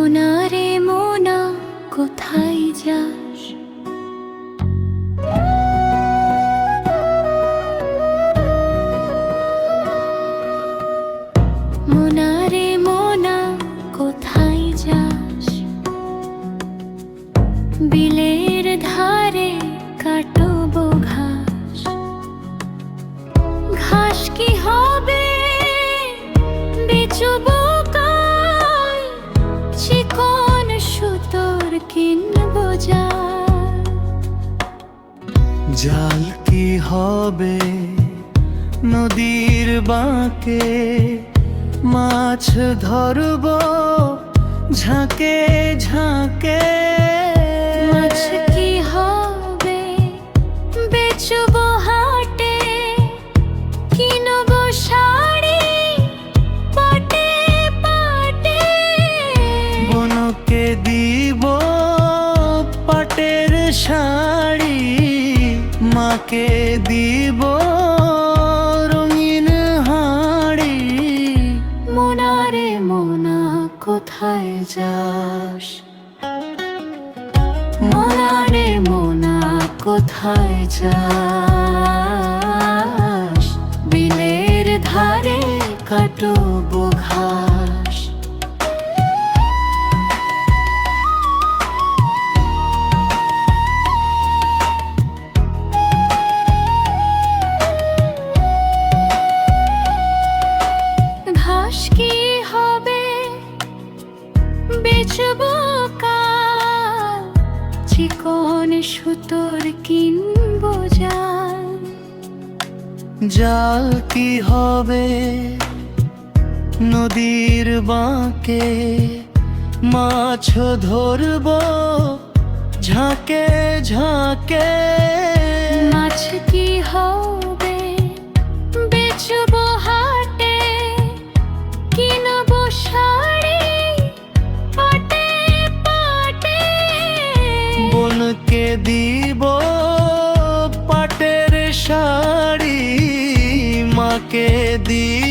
মোনা রে মোনা কোথায় যাস? মোনা রে মোনা কোথায় যাস? বিলের ধারে কাটবো ঘাস। ঘাস কি হবে বেচবো কাল, চিকন সুতোর কিনবো জাল। জাল কি হবে নদীর বাঁকে, মাছ ধরবো ঝাঁকে ঝাঁকে। মাছ কি হবে বেচবো হাটে, কিনবো শাড়ি পাটে পাটে। বনকে দিব পাটের শাড়ি, মাকে দিব রঙিন হাড়ি। মোনা রে মোনা কোথায় যাস? মোনা রে মোনা কোথায় যাস? বিলের ধারে কাটবো ঘাস। ঘাস কি হবে বেচবো কাল, চিকন সুতোর কিনবো জাল। জাল কি হবে নদীর বাঁকে, মাছ ধরবো ঝাঁকে ঝাঁকে। মাছ কি হবে বেচবো হাটে, কিনবো শাড়ি পাটে পাটে। বনকে দিব পাটের শাড়ি, মাকে দিব